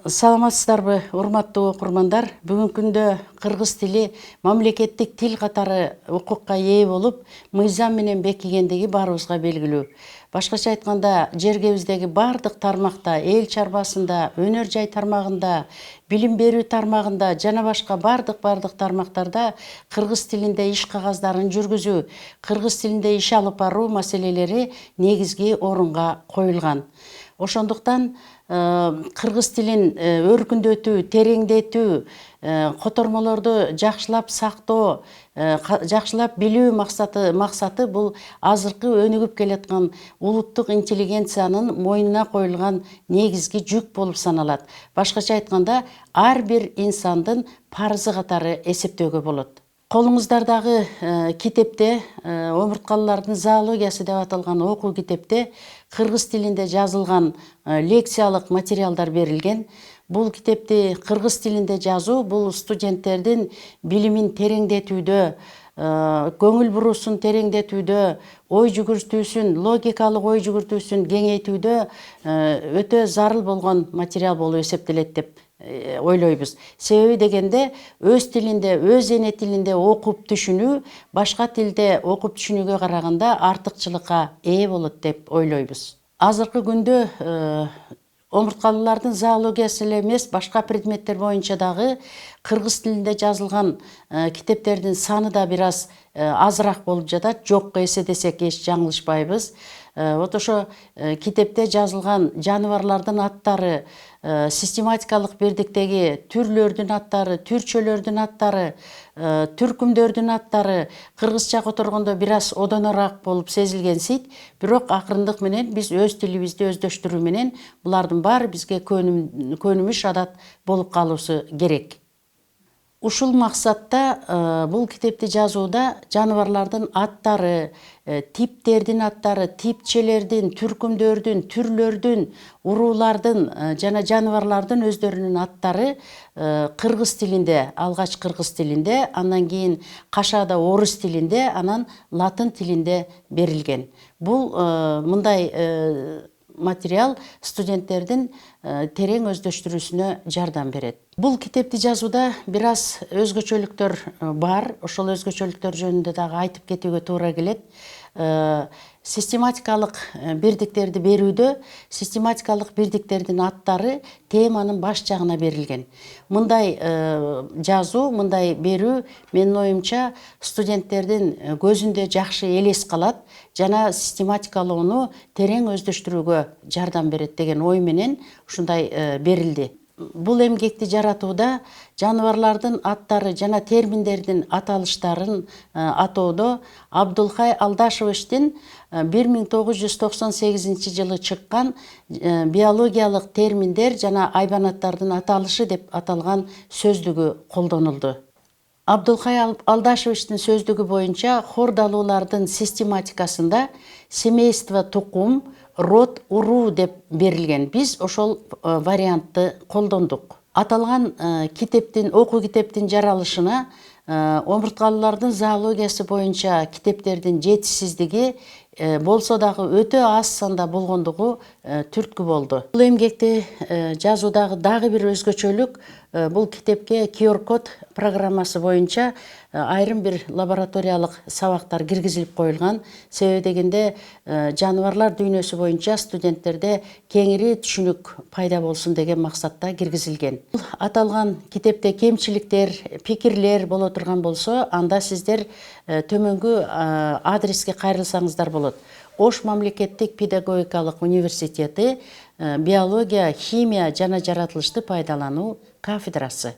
Саламатсыздарбы, урматтуу окурмандар. Бүгүнкү күндө кыргыз тили мамлекеттик тил катары укукка ээ болуп, мыйзам менен бекигендиги баарыбызга белгилүү. Башкача айтканда, жергебиздеги бардык тармакта, эл чарбасында, өнөр жай тармагында, билим берүү тармагында жана башка бардык тармактарда кыргыз тилинде иш кагаздарын жүргүзүү, кыргыз тилинде иш алып баруу маселелери негизги орунга коюлган. Ошондуктан кыргыз тилин өркүндөтүү, тереңдетүү, котормолорду жакшылап сактоо, жакшылап билүү максаты бул азыркы өнүгүп келаткан улуттук интеллигенциянын мойнуна коюлган негизги жүк болуп саналат. Башкача айтканда, ар бир инсандын парызы катары эсептөөгө болот. Колуңуздардагы китепте, омурткалуулардын зоологиясы деп аталган окуу китепте кыргыз тилинде жазылган лекциялык материалдар берилген. Бул китепти кыргыз тилинде жазуу бул студенттердин билимин тереңдетүүдө, көңүл буруусун тереңдетүүдө, ой жүгүртүүсүн, логикалык ой жүгүртүүсүн кеңейтүүдө өтө зарыл болгон материал болуп эсептелет деп ойлойбуз. Себеби дегенде, өз тилинде, өз эне тилинде окуп түшүнүү башка тилде окуп түшүнүүгө караганда артыкчылыкка ээ болот деп ойлойбуз. Азыркы күндө омурткалуулардын зоологиясы эле эмес, башка предметтер боюнча дагы кыргыз тилинде жазылган китептердин саны да бир аз азыраак болуп жатат. Жокко эседесек эч жаңылышпайбыз. Вот ошо китепте жазылган жаныбарлардын аттары, систематикалык бирдиктеги түрлөрдүн аттары, түрчөлөрдүн аттары, түркүмдөрдүн аттары кыргызча которгондо бир аз одонораак болуп сезилгенсийт, бирок акырындык менен биз өз тилибизди өздөштүрүү менен булардын баары бизге көнүмүш адат болуп калуусу керек. Ушул максатта бул китепти жазууда жаныбарлардын аттары, типтердин аттары, типчелердин, түркүмдөрдүн, түрлөрдүн, уруулардын жана жаныбарлардын өздөрүнүн аттары кыргыз тилинде, алгач кыргыз тилинде, андан кийин кашаада орус тилинде, анан латын тилинде берилген. Бул мындай материал студенттердин терең өздөштүрүүсүнө жардам берет. Бул китепти жазууда бир аз өзгөчөлүктөр бар. Ошол өзгөчөлүктөр жөнүндө дагы айтып кетүүгө туура келет. Систематикалык бирдиктерди берүүдө систематикалык бирдиктердин аттары теманын баш жагына берилген. Мындай жазуу, мындай берүү менин оюмча студенттердин көзүндө жакшы элес калат жана систематикалоону терең өздөштүрүүгө жардам берет деген ой менен ушундай берилди. Бул эмгекти жаратууда жаныбарлардын аттары жана терминдердин аталыштарын атоодо Абдулхай Алдашевичтин 1998 жылы чыккан биологиялык терминдер жана айбанаттардын аталышы деп аталган сөздүгү колдонулду. Абдулхай Алдашевичтин сөздүгү боюнча хордалуулардын систематикасында семейство тукум, род уруу деп берилген. Биз ошол вариантты колдондук. Аталган окуу китептин жаралышына омурткалуулардын зоологиясы боюнча китептердин жетишсиздиги болсо дагы өтө аз санда болгондугу түрткү болду. Бул эмгекти жазуудагы дагы бир өзгөчөлүк бул китепке QR-код программасы боюнча айрым бир лабораториялык сабактар киргизилип коюлган. Себеби дегенде жаныбарлар дүйнөсү боюнча студенттерде кеңири түшүнүк пайда болсун деген максатта киргизилген. Аталган китепте кемчиликтер, пикирлер боло турган болсо, анда сиздер төмөнгү адреске кайрылсаңыздар болот. Ош мамлекеттик педагогикалык университети биология, химия жана жаратылышты пайдалануу кафедрасы.